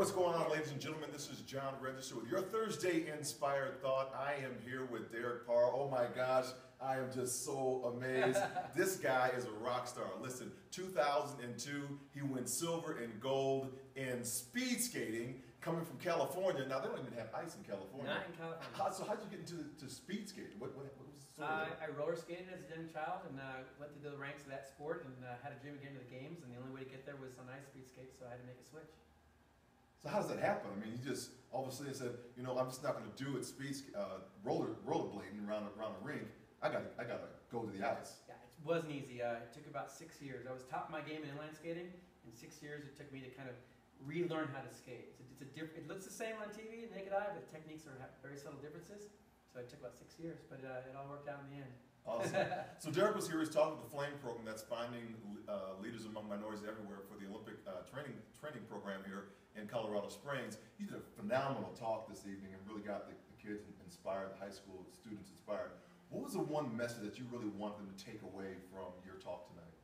what's going on, ladies and gentlemen? This is John Register with your Thursday Inspired Thought. I am here with Derek Parra. Oh my gosh, I am just so amazed. This guy is a rock star. Listen, 2002, he wins silver and gold in speed skating, coming from California. Now, they don't even have ice in California. Not in California. So how'd you get into speed skating? What was the story? I roller skated as a young child and went through the ranks of that sport and had a dream of getting to the games, and the only way to get there was on ice speed skate, so I had to make a switch. So how does that happen? I mean, you just all of a sudden said, you know, I'm just not going to do it rollerblading around a rink. I gotta go to the ice. Yeah, it wasn't easy. It took about 6 years. I was top of my game in inline skating. In 6 years, it took me to kind of relearn how to skate. It looks the same on TV, naked eye, but the techniques have very subtle differences. So it took about 6 years, but it all worked out in the end. Awesome. So Derek was here. He's talking about the Flame program that's Finding Leaders Among Minorities everywhere for the Olympic training program here in Colorado Springs. You did a phenomenal talk this evening and really got the kids inspired, the high school students inspired. What was the one message that you really wanted them to take away from your talk tonight?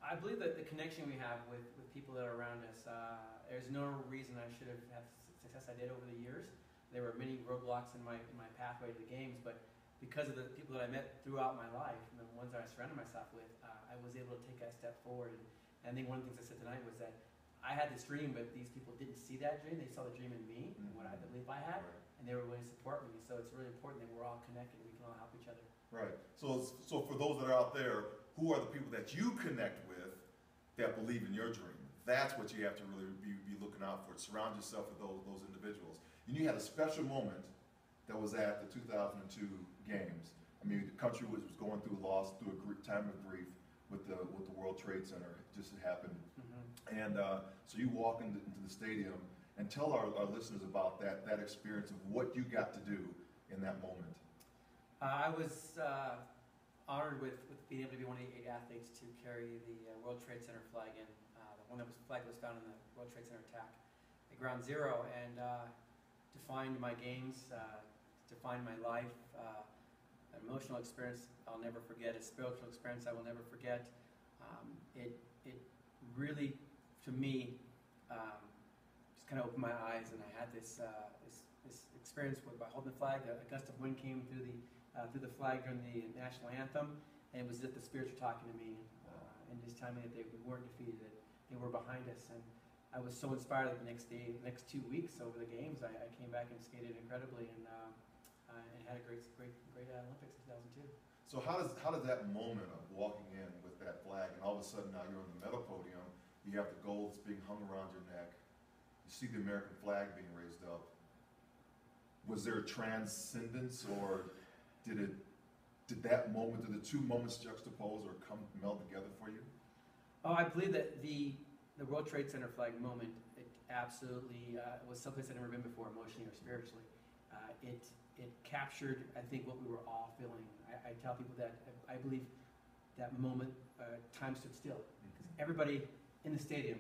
I believe that the connection we have with people that are around us, there's no reason I should have had the success I did over the years. There were many roadblocks in my pathway to the games, but because of the people that I met throughout my life and the ones that I surrounded myself with, I was able to take that step forward. And I think one of the things I said tonight was that I had this dream, but these people didn't see that dream. They saw the dream in me and what I believe I had, and they were willing to support me. So it's really important that we're all connected. We can all help each other. Right. So for those that are out there, who are the people that you connect with that believe in your dream? That's what you have to really be looking out for. Surround yourself with those individuals. And you had a special moment that was at the 2002 games. I mean, the country was going through a loss, through a time of grief with the World Trade Center. It just happened. And so you walk into the stadium and tell our listeners about that experience of what you got to do in that moment. I was honored with being able to be one of the 8 athletes to carry the World Trade Center flag in, the flag that was found in the World Trade Center attack at Ground Zero, and defined my games, defined my life, an emotional experience I'll never forget, a spiritual experience I will never forget. It really, to me, just kind of opened my eyes, and I had this experience by holding the flag. A gust of wind came through the flag during the national anthem, and it was as if the spirits were talking to me and just telling me that we weren't defeated, that they were behind us. And I was so inspired that the next 2 weeks over the games, I came back and skated incredibly and had a great Olympics in 2002. So how does that moment of walking in with that flag, and all of a sudden now you're on the medal podium, you have the gold that's being hung around your neck, you see the American flag being raised up. Was there a transcendence, or did that moment, did the two moments juxtapose or meld together for you? Oh, I believe that the World Trade Center flag moment, it absolutely was someplace I'd never been before, emotionally or spiritually. It captured, I think, what we were all feeling. I tell people that I believe that moment, time stood still. Because everybody in the stadium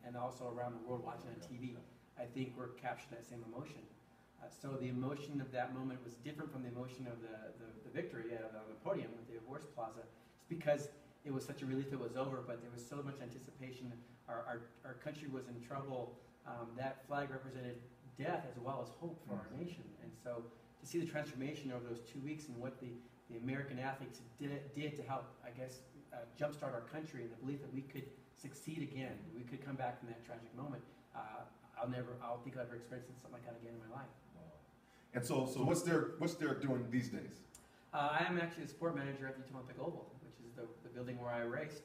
and also around the world watching on TV, I think we're capturing that same emotion. So the emotion of that moment was different from the emotion of the victory on the podium with the Horse Plaza. It's because it was such a relief it was over, but there was so much anticipation. Our country was in trouble. That flag represented death as well as hope for our nation. And so to see the transformation over those 2 weeks and what the American athletes did to help, I guess, jumpstart our country and the belief that we could succeed again, we could come back from that tragic moment, I'll think I'll ever experience something like that again in my life. And so what's Derek doing these days? I am actually the sport manager at the Olympic Oval, which is the building where I raced.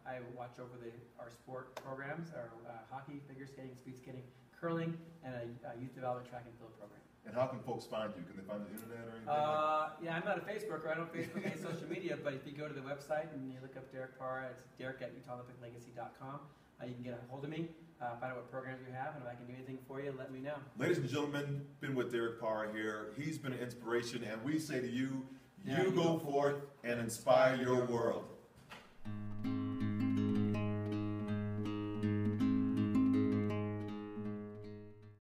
I watch over our sport programs, our hockey, figure skating, speed skating, curling, and a youth development track and field program. And how can folks find you? Can they find the internet or anything? Yeah, I'm not a Facebooker. I don't Facebook any social media, but if you go to the website and you look up Derek Parra, it's derek@utahOlympicLegacy.com. You can get a hold of me, find out what programs you have, and if I can do anything for you, let me know. Ladies and gentlemen, been with Derek Parra here. He's been an inspiration, and we say to you, you go forth and inspire your world.